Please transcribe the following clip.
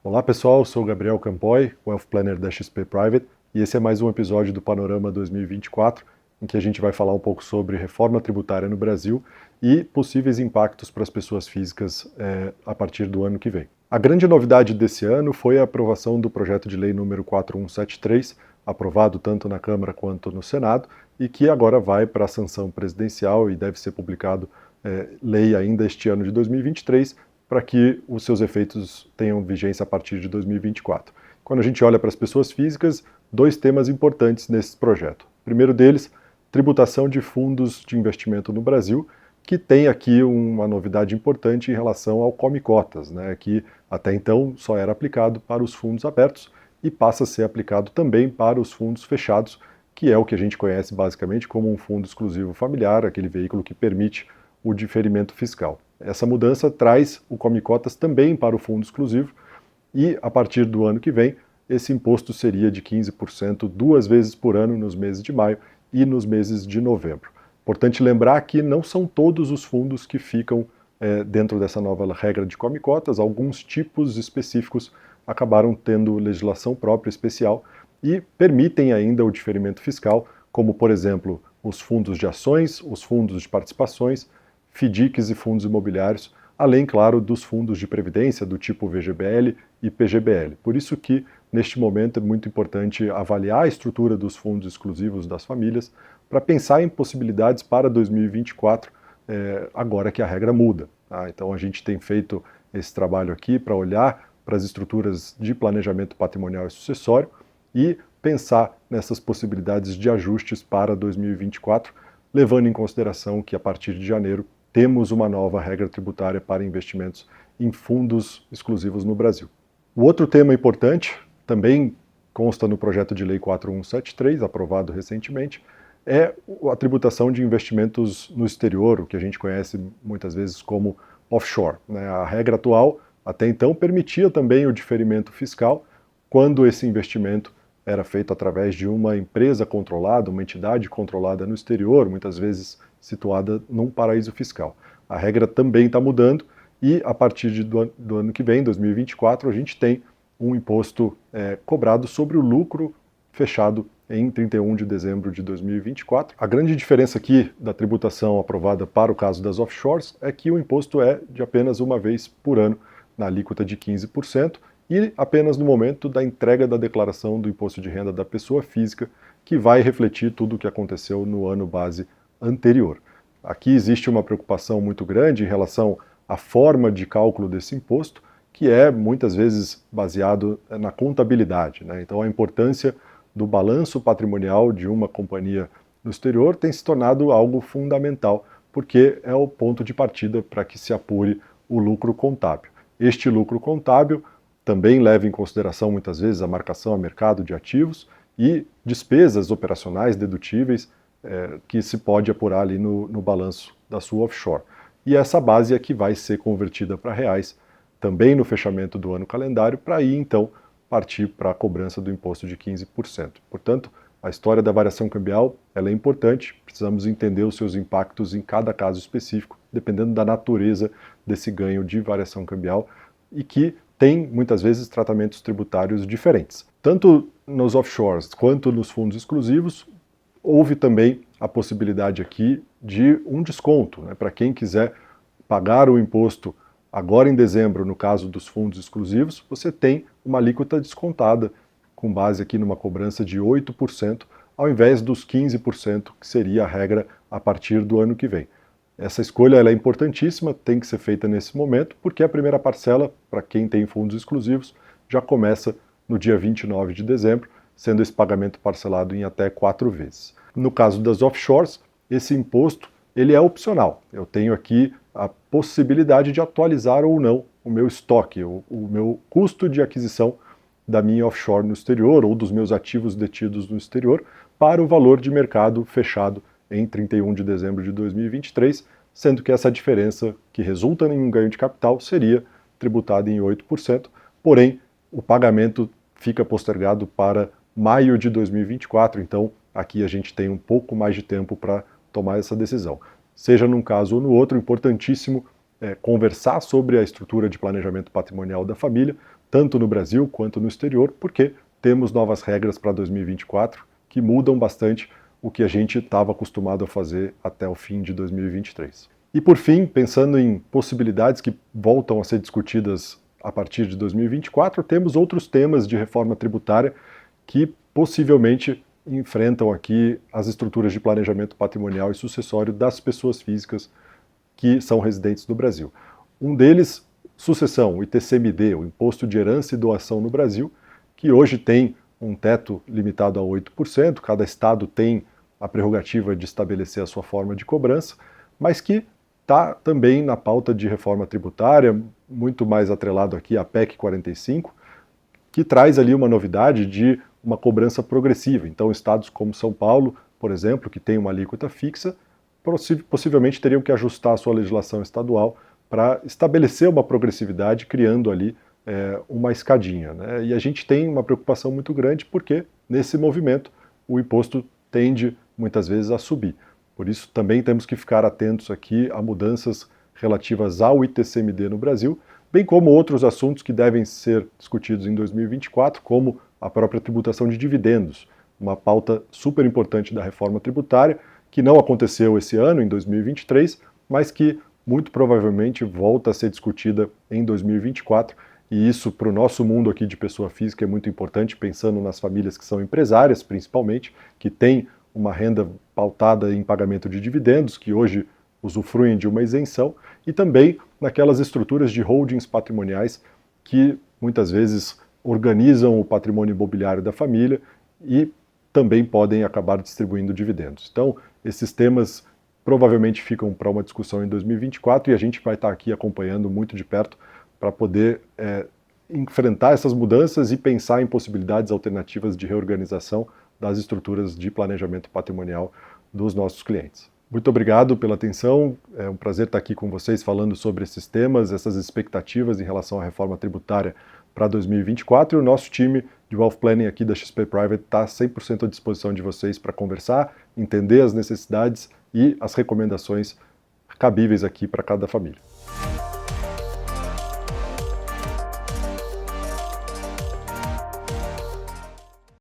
Olá pessoal, sou o Gabriel Campoy, Wealth Planner da XP Private, e esse é mais um episódio do Panorama 2024, em que a gente vai falar um pouco sobre reforma tributária no Brasil e possíveis impactos para as pessoas físicas a partir do ano que vem. A grande novidade desse ano foi a aprovação do projeto de lei número 4173, aprovado tanto na Câmara quanto no Senado, e que agora vai para a sanção presidencial e deve ser publicado lei ainda este ano de 2023, para que os seus efeitos tenham vigência a partir de 2024. Quando a gente olha para as pessoas físicas, dois temas importantes nesse projeto. O primeiro deles, tributação de fundos de investimento no Brasil, que tem aqui uma novidade importante em relação ao Come Cotas, que até então só era aplicado para os fundos abertos e passa a ser aplicado também para os fundos fechados, que é o que a gente conhece basicamente como um fundo exclusivo familiar, aquele veículo que permite o diferimento fiscal. Essa mudança traz o Come Cotas também para o fundo exclusivo e, a partir do ano que vem, esse imposto seria de 15% 2 vezes por ano nos meses de maio e nos meses de novembro. Importante lembrar que não são todos os fundos que ficam dentro dessa nova regra de Come Cotas, alguns tipos específicos acabaram tendo legislação própria especial e permitem ainda o diferimento fiscal, como, por exemplo, os fundos de ações, os fundos de participações, FDICs e fundos imobiliários, além, claro, dos fundos de previdência do tipo VGBL e PGBL. Por isso que, neste momento, é muito importante avaliar a estrutura dos fundos exclusivos das famílias para pensar em possibilidades para 2024, agora que a regra muda. Tá? Então, a gente tem feito esse trabalho aqui para olhar para as estruturas de planejamento patrimonial e sucessório e pensar nessas possibilidades de ajustes para 2024, levando em consideração que, a partir de janeiro, temos uma nova regra tributária para investimentos em fundos exclusivos no Brasil. O outro tema importante, também consta no projeto de lei 4173, aprovado recentemente, é a tributação de investimentos no exterior, o que a gente conhece muitas vezes como offshore. A regra atual, até então, permitia também o diferimento fiscal quando esse investimento era feito através de uma empresa controlada, uma entidade controlada no exterior, muitas vezes situada num paraíso fiscal. A regra também está mudando e, a partir do ano que vem, 2024, a gente tem um imposto cobrado sobre o lucro fechado em 31 de dezembro de 2024. A grande diferença aqui da tributação aprovada para o caso das offshores é que o imposto é de apenas uma vez por ano, na alíquota de 15%, e apenas no momento da entrega da declaração do imposto de renda da pessoa física, que vai refletir tudo o que aconteceu no ano base anterior. Aqui existe uma preocupação muito grande em relação à forma de cálculo desse imposto, que é muitas vezes baseado na contabilidade. Então a importância do balanço patrimonial de uma companhia no exterior tem se tornado algo fundamental, porque é o ponto de partida para que se apure o lucro contábil. Este lucro contábil também leva em consideração muitas vezes a marcação a mercado de ativos e despesas operacionais dedutíveis que se pode apurar ali no balanço da sua offshore. E essa base é que vai ser convertida para reais também no fechamento do ano calendário, para aí então partir para a cobrança do imposto de 15%. Portanto, a história da variação cambial ela é importante, precisamos entender os seus impactos em cada caso específico, dependendo da natureza desse ganho de variação cambial e que tem muitas vezes tratamentos tributários diferentes. Tanto nos offshores quanto nos fundos exclusivos, houve também a possibilidade aqui de um desconto, para quem quiser pagar o imposto agora em dezembro, no caso dos fundos exclusivos, você tem uma alíquota descontada, com base aqui numa cobrança de 8%, ao invés dos 15%, que seria a regra a partir do ano que vem. Essa escolha ela é importantíssima, tem que ser feita nesse momento, porque a primeira parcela, para quem tem fundos exclusivos, já começa no dia 29 de dezembro, sendo esse pagamento parcelado em até 4 vezes. No caso das offshores, esse imposto ele é opcional. Eu tenho aqui a possibilidade de atualizar ou não o meu estoque, o meu custo de aquisição da minha offshore no exterior ou dos meus ativos detidos no exterior para o valor de mercado fechado em 31 de dezembro de 2023, sendo que essa diferença que resulta em um ganho de capital seria tributada em 8%, porém o pagamento fica postergado para maio de 2024, então aqui a gente tem um pouco mais de tempo para tomar essa decisão. Seja num caso ou no outro, importantíssimo conversar sobre a estrutura de planejamento patrimonial da família tanto no Brasil quanto no exterior, porque temos novas regras para 2024 que mudam bastante o que a gente estava acostumado a fazer até o fim de 2023. E por fim, pensando em possibilidades que voltam a ser discutidas a partir de 2024, temos outros temas de reforma tributária que possivelmente enfrentam aqui as estruturas de planejamento patrimonial e sucessório das pessoas físicas que são residentes no Brasil. Um deles, sucessão, o ITCMD, o Imposto de Herança e Doação no Brasil, que hoje tem um teto limitado a 8%, cada estado tem a prerrogativa de estabelecer a sua forma de cobrança, mas que está também na pauta de reforma tributária, muito mais atrelado aqui à PEC 45, que traz ali uma novidade de uma cobrança progressiva. Então, estados como São Paulo, por exemplo, que tem uma alíquota fixa, possivelmente teriam que ajustar a sua legislação estadual para estabelecer uma progressividade, criando ali uma escadinha, né? E a gente tem uma preocupação muito grande porque, nesse movimento, o imposto tende, muitas vezes, a subir. Por isso, também temos que ficar atentos aqui a mudanças relativas ao ITCMD no Brasil, bem como outros assuntos que devem ser discutidos em 2024, como a própria tributação de dividendos, uma pauta super importante da reforma tributária, que não aconteceu esse ano, em 2023, mas que muito provavelmente volta a ser discutida em 2024, e isso para o nosso mundo aqui de pessoa física é muito importante, pensando nas famílias que são empresárias, principalmente, que têm uma renda pautada em pagamento de dividendos, que hoje usufruem de uma isenção, e também naquelas estruturas de holdings patrimoniais que muitas vezes organizam o patrimônio imobiliário da família e também podem acabar distribuindo dividendos. Então, esses temas provavelmente ficam para uma discussão em 2024 e a gente vai estar aqui acompanhando muito de perto para poder enfrentar essas mudanças e pensar em possibilidades alternativas de reorganização das estruturas de planejamento patrimonial dos nossos clientes. Muito obrigado pela atenção, é um prazer estar aqui com vocês falando sobre esses temas, essas expectativas em relação à reforma tributária para 2024 e o nosso time de Wealth Planning aqui da XP Private está 100% à disposição de vocês para conversar, entender as necessidades e as recomendações cabíveis aqui para cada família.